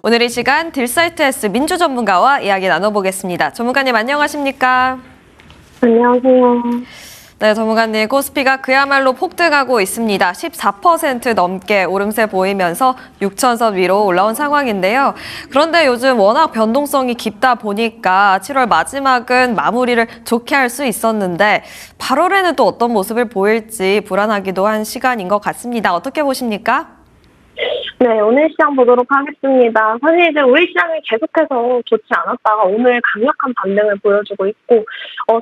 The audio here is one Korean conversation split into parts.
오늘 이 시간 딜사이트S 민주 전문가와 이야기 나눠보겠습니다. 전문가님 안녕하십니까? 안녕하세요. 네, 전문가님, 코스피가 그야말로 폭등하고 있습니다. 14% 넘게 오름세 보이면서 6천선 위로 올라온 상황인데요. 그런데 요즘 워낙 변동성이 깊다 보니까 7월 마지막은 마무리를 좋게 할 수 있었는데 8월에는 또 어떤 모습을 보일지 불안하기도 한 시간인 것 같습니다. 어떻게 보십니까? 네, 오늘 시장 보도록 하겠습니다. 사실 이제 우리 시장이 계속해서 좋지 않았다가 오늘 강력한 반등을 보여주고 있고,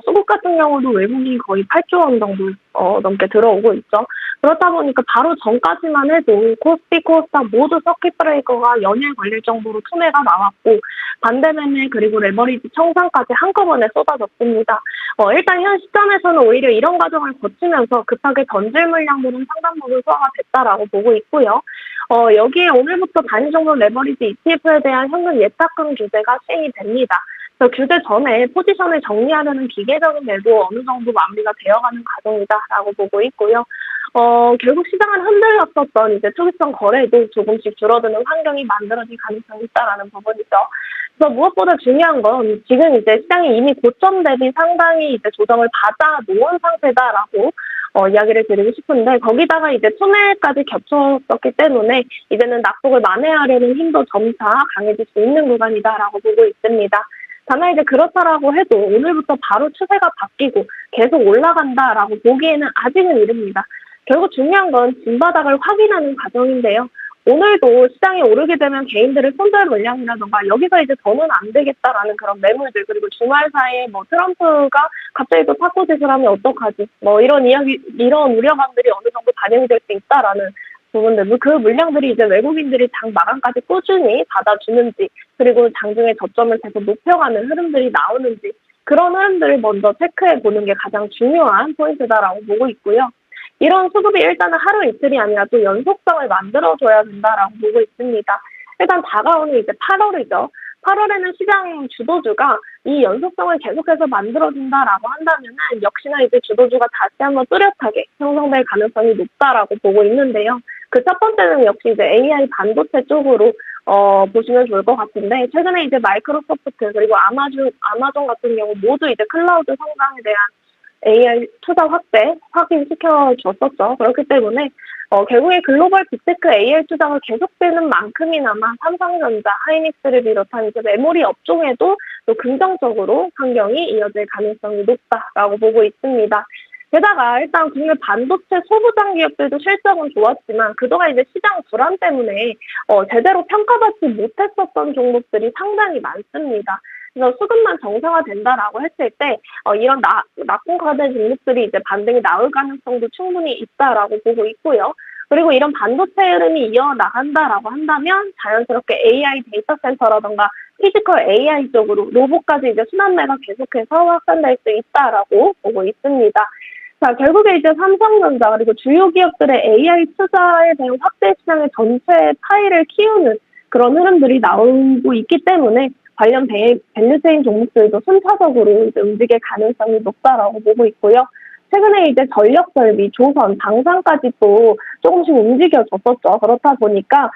수급 같은 경우도 외국인이 거의 8조 원 정도 넘게 들어오고 있죠. 그렇다 보니까 바로 전까지만 해도 코스피, 코스닥 모두 서킷 브레이커가 연일 걸릴 정도로 투매가 나왔고, 반대 매매 그리고 레버리지 청산까지 한꺼번에 쏟아졌습니다. 일단 현 시점에서는 오히려 이런 과정을 거치면서 급하게 던질 물량들은 상당 부분 소화가 됐다라고 보고 있고요. 여기에 오늘부터 단위 정도 레버리지 ETF에 대한 현금 예탁금 규제가 시행이 됩니다. 그래서 규제 전에 포지션을 정리하려는 기계적인 매도 어느 정도 마무리가 되어가는 과정이다라고 보고 있고요. 결국 시장을 흔들렸었던 이제 투기성 거래도 조금씩 줄어드는 환경이 만들어질 가능성이 있다라는 부분이죠. 그래서 무엇보다 중요한 건 지금 이제 시장이 이미 고점 대비 상당히 이제 조정을 받아 놓은 상태다라고 이야기를 드리고 싶은데, 거기다가 이제 투매까지 겹쳤었기 때문에 이제는 낙폭을 만회하려는 힘도 점차 강해질 수 있는 구간이다라고 보고 있습니다. 다만 이제 그렇다라고 해도 오늘부터 바로 추세가 바뀌고 계속 올라간다라고 보기에는 아직은 이릅니다. 결국 중요한 건 진바닥을 확인하는 과정인데요. 오늘도 시장이 오르게 되면 개인들의 손절 물량이라던가 여기서 이제 더는 안 되겠다라는 그런 매물들, 그리고 주말 사이에 트럼프가 갑자기 또 탁구 짓을하면 어떡하지? 이런 우려감들이 어느 정도 반영이 될 수 있다라는 부분들, 그 물량들이 이제 외국인들이 장 마감까지 꾸준히 받아주는지, 그리고 장중에 저점을 계속 높여가는 흐름들이 나오는지, 그런 흐름들을 먼저 체크해 보는 게 가장 중요한 포인트다라고 보고 있고요. 이런 수급이 일단은 하루 이틀이 아니라 또 연속성을 만들어줘야 된다라고 보고 있습니다. 일단 다가오는 이제 8월이죠. 8월에는 시장 주도주가 이 연속성을 계속해서 만들어준다라고 한다면은 역시나 이제 주도주가 다시 한번 뚜렷하게 형성될 가능성이 높다라고 보고 있는데요. 그 첫 번째는 역시 이제 AI 반도체 쪽으로 보시면 좋을 것 같은데, 최근에 이제 마이크로소프트 그리고 아마존 같은 경우 모두 이제 클라우드 성장에 대한 AI 투자 확대 확인시켜줬었죠. 그렇기 때문에 결국에 글로벌 빅테크 AI 투자가 계속되는 만큼이나마 삼성전자, 하이닉스를 비롯한 이제 메모리 업종에도 또 긍정적으로 환경이 이어질 가능성이 높다라고 보고 있습니다. 게다가 일단 국내 반도체 소부장 기업들도 실적은 좋았지만 그동안 이제 시장 불안 때문에 제대로 평가받지 못했었던 종목들이 상당히 많습니다. 그래서 수급만 정상화된다라고 했을 때 이런 낙공과대 종목들이 이제 반등이 나올 가능성도 충분히 있다라고 보고 있고요. 그리고 이런 반도체 흐름이 이어나간다라고 한다면 자연스럽게 AI 데이터 센터라던가 피지컬 AI 쪽으로 로봇까지 이제 순환매가 계속해서 확산될 수 있다라고 보고 있습니다. 자, 결국에 이제 삼성전자 그리고 주요 기업들의 AI 투자에 대한 확대 시장의 전체 파이를 키우는 그런 흐름들이 나오고 있기 때문에 관련 밸류체인 종목들도 순차적으로 이제 움직일 가능성이 높다라고 보고 있고요. 최근에 이제 전력 설비, 조선, 방산까지 또 조금씩 움직여졌었죠. 그렇다 보니까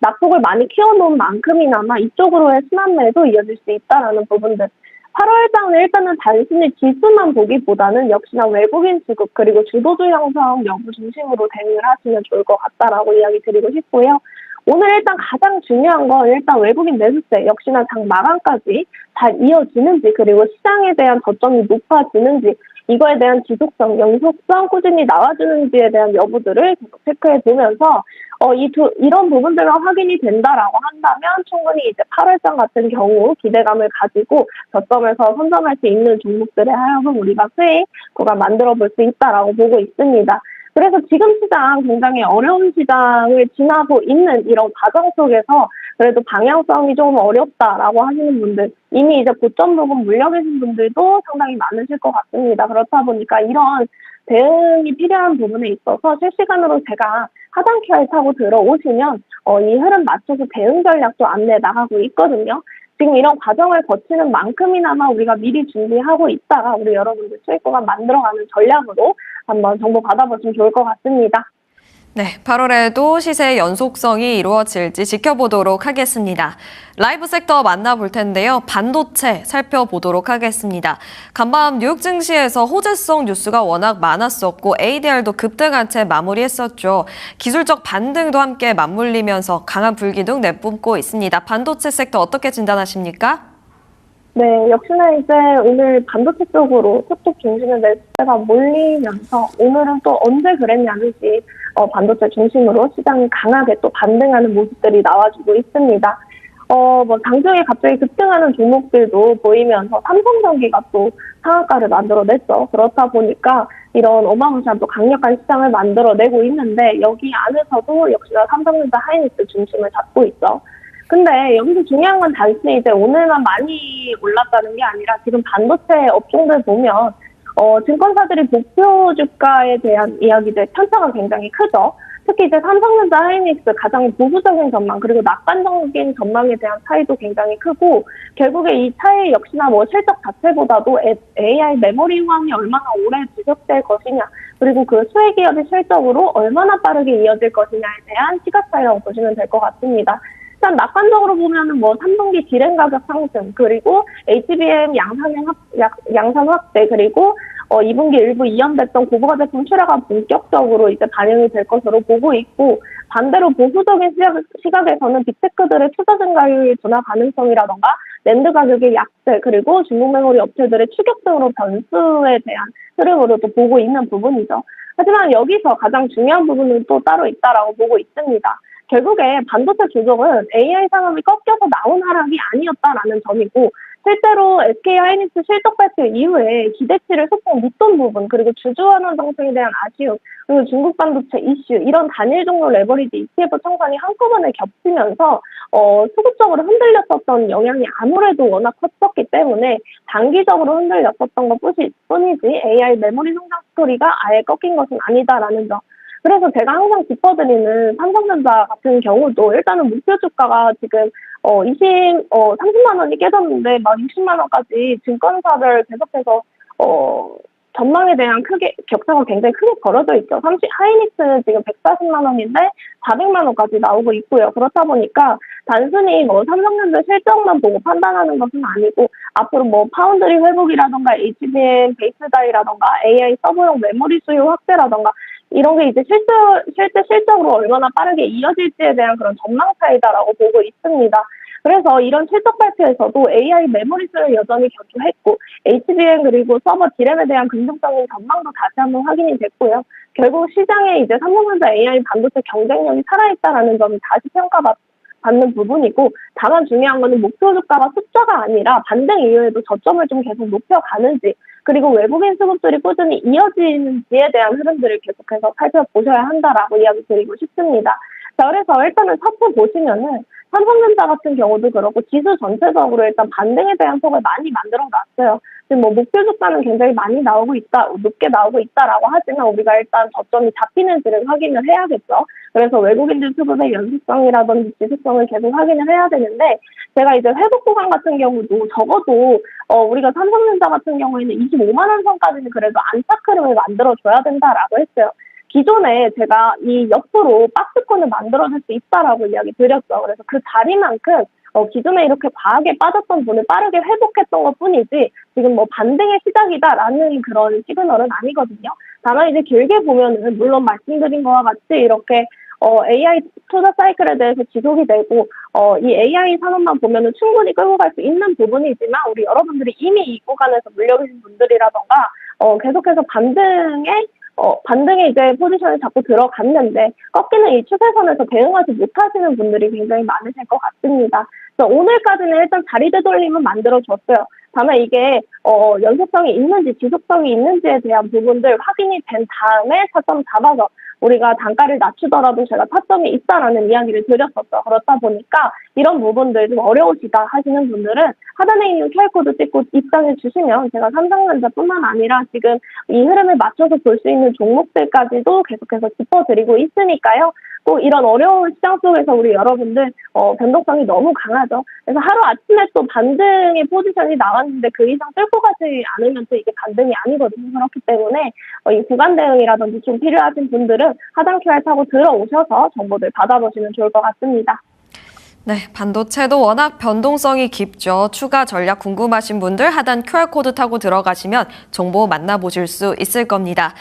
낙폭을 많이 키워놓은 만큼이나마 이쪽으로의 순환매도 이어질 수 있다라는 부분들. 8월장은 일단은 단순히 지수만 보기보다는 역시나 외국인 수급 그리고 주도주 형성 여부 중심으로 대응을 하시면 좋을 것 같다라고 이야기 드리고 싶고요. 오늘 일단 가장 중요한 건 일단 외국인 매수세 역시나 장 마감까지 잘 이어지는지, 그리고 시장에 대한 저점이 높아지는지, 이거에 대한 지속성, 연속성 꾸준히 나와주는지에 대한 여부들을 계속 체크해 보면서 이런 부분들만 확인이 된다라고 한다면 충분히 이제 8월장 같은 경우 기대감을 가지고 저점에서 선점할 수 있는 종목들에 하여금 우리가 수익 구간 만들어 볼 수 있다라고 보고 있습니다. 그래서 지금 시장 굉장히 어려운 시장을 지나고 있는 이런 과정 속에서 그래도 방향성이 좀 어렵다라고 하시는 분들, 이미 이제 고점 부분 물려 계신 분들도 상당히 많으실 것 같습니다. 그렇다 보니까 이런 대응이 필요한 부분에 있어서 실시간으로 제가 하단 QR 타고 들어오시면 이 흐름 맞춰서 대응 전략도 안내 나가고 있거든요. 지금 이런 과정을 거치는 만큼이나마 우리가 미리 준비하고 있다가 우리 여러분들 수익 구간 만들어가는 전략으로 한번 정보 받아보시면 좋을 것 같습니다. 네, 8월에도 시세의 연속성이 이루어질지 지켜보도록 하겠습니다. 라이브 섹터 만나볼 텐데요. 반도체 살펴보도록 하겠습니다. 간밤 뉴욕 증시에서 호재성 뉴스가 워낙 많았었고 ADR도 급등한 채 마무리했었죠. 기술적 반등도 함께 맞물리면서 강한 불기둥 내뿜고 있습니다. 반도체 섹터 어떻게 진단하십니까? 네, 역시나 이제 오늘 반도체 쪽으로 소폭 중심의 매수세가 몰리면서 오늘은 또 언제 그랬냐는지 반도체 중심으로 시장이 강하게 또 반등하는 모습들이 나와주고 있습니다. 장중에 갑자기 급등하는 종목들도 보이면서 삼성전기가 또 상한가를 만들어냈죠. 그렇다 보니까 이런 어마무시한 또 강력한 시장을 만들어내고 있는데 여기 안에서도 역시나 삼성전자 하이닉스 중심을 잡고 있죠. 근데 여기서 중요한 건 단순히 이제 오늘만 많이 올랐다는 게 아니라 지금 반도체 업종들 보면 증권사들이 목표 주가에 대한 이야기들 편차가 굉장히 크죠. 특히 이제 삼성전자 하이닉스 가장 보수적인 전망 그리고 낙관적인 전망에 대한 차이도 굉장히 크고 결국에 이 차이 역시나 뭐 실적 자체보다도 AI 메모리 호황이 얼마나 오래 지속될 것이냐 그리고 그 수혜 기업의 실적으로 얼마나 빠르게 이어질 것이냐에 대한 시각 차이라고 보시면 될 것 같습니다. 일단 낙관적으로 보면은 뭐 3분기 디램 가격 상승 그리고 HBM 양산 확대 그리고 2분기 일부 이연됐던 고부가 제품 출하가 본격적으로 이제 반영이 될 것으로 보고 있고 반대로 보수적인 시각에서는 빅테크들의 투자 증가율 둔화 가능성이라던가 랜드 가격의 약세 그리고 중국 메모리 업체들의 추격 등으로 변수에 대한 흐름으로 또 보고 있는 부분이죠. 하지만 여기서 가장 중요한 부분은 또 따로 있다라고 보고 있습니다. 결국에 반도체 조정은 AI 산업이 꺾여서 나온 하락이 아니었다라는 점이고 실제로 SK 하이닉스 실적 발표 이후에 기대치를 소폭 밑돈 부분 그리고 주주환원 정책에 대한 아쉬움 그리고 중국 반도체 이슈 이런 단일 종목 레버리지 ETF 청산이 한꺼번에 겹치면서 수급적으로 흔들렸었던 영향이 아무래도 워낙 컸었기 때문에 단기적으로 흔들렸었던 것뿐이지 AI 메모리 성장 스토리가 아예 꺾인 것은 아니다라는 점. 그래서 제가 항상 짚어드리는 삼성전자 같은 경우도 일단은 목표 주가가 지금 30만 원이 깨졌는데 막 60만 원까지 증권사들 계속해서 전망에 대한 격차가 굉장히 크게 벌어져 있죠. 하이닉스는 지금 140만 원인데 400만 원까지 나오고 있고요. 그렇다 보니까 단순히 뭐 삼성전자 실적만 보고 판단하는 것은 아니고 앞으로 뭐 파운드리 회복이라던가 HBM 베이스다이라던가 AI 서버용 메모리 수요 확대라던가 이런 게 이제 실제 실적으로 얼마나 빠르게 이어질지에 대한 그런 전망 차이다라고 보고 있습니다. 그래서 이런 실적 발표에서도 AI 메모리 수를 여전히 견조했고 HBM 그리고 서버 디램에 대한 긍정적인 전망도 다시 한번 확인이 됐고요. 결국 시장에 이제 삼성전자 AI 반도체 경쟁력이 살아있다라는 점이 다시 평가받는 부분이고 다만 중요한 거는 목표 주가가 숫자가 아니라 반등 이후에도 저점을 좀 계속 높여가는지 그리고 외국인 수급들이 꾸준히 이어지는지에 대한 흐름들을 계속해서 살펴보셔야 한다라고 이야기 드리고 싶습니다. 자, 그래서 일단은 차트 보시면은 삼성전자 같은 경우도 그렇고 지수 전체적으로 일단 반등에 대한 폭을 많이 만들어 놨어요. 지금 뭐 목표 주가는 굉장히 많이 나오고 있다, 높게 나오고 있다라고 하지만 우리가 일단 저점이 잡히는지를 확인을 해야겠죠. 그래서 외국인들 수급의 연속성이라든지 지속성을 계속 확인을 해야 되는데 제가 이제 회복 구간 같은 경우도 적어도 우리가 삼성전자 같은 경우에는 25만 원 선까지는 그래도 안착 흐름을 만들어줘야 된다라고 했어요. 기존에 제가 이 옆으로 박스권을 만들어줄 수 있다라고 이야기 드렸죠. 그래서 그 자리만큼 기존에 이렇게 과하게 빠졌던 돈을 빠르게 회복했던 것 뿐이지 지금 뭐 반등의 시작이다라는 그런 시그널은 아니거든요. 다만 이제 길게 보면은 물론 말씀드린 거와 같이 이렇게 AI 투자 사이클에 대해서 지속이 되고 이 AI 산업만 보면은 충분히 끌고 갈 수 있는 부분이지만 우리 여러분들이 이미 이 구간에서 물려 계신 분들이라던가 계속해서 반등에 이제 포지션을 잡고 들어갔는데 꺾이는 이 추세선에서 대응하지 못하시는 분들이 굉장히 많으실 것 같습니다. 그래서 오늘까지는 일단 자리 되돌림은 만들어줬어요. 다만 이게 연속성이 있는지 지속성이 있는지에 대한 부분들 확인이 된 다음에 차점 잡아서 우리가 단가를 낮추더라도 제가 타점이 있다라는 이야기를 드렸었죠. 그렇다 보니까 이런 부분들 좀 어려우시다 하시는 분들은 하단에 있는 QR코드 찍고 입장해 주시면 제가 삼성전자뿐만 아니라 지금 이 흐름을 맞춰서 볼 수 있는 종목들까지도 계속해서 짚어드리고 있으니까요. 또 이런 어려운 시장 속에서 우리 여러분들 변동성이 너무 강하죠. 그래서 하루 아침에 또 반등의 포지션이 나왔는데 그 이상 뚫고 가지 않으면 또 이게 반등이 아니거든요. 그렇기 때문에 이 구간 대응이라든지 좀 필요하신 분들은 분들은 하단 QR 타고 들어오셔서 정보들 받아보시면 좋을 것 같습니다. 네, 반도체도 워낙 변동성이 깊죠. 추가 전략 궁금하신 분들 하단 QR코드 타고 들어가시면 정보 만나보실 수 있을 겁니다.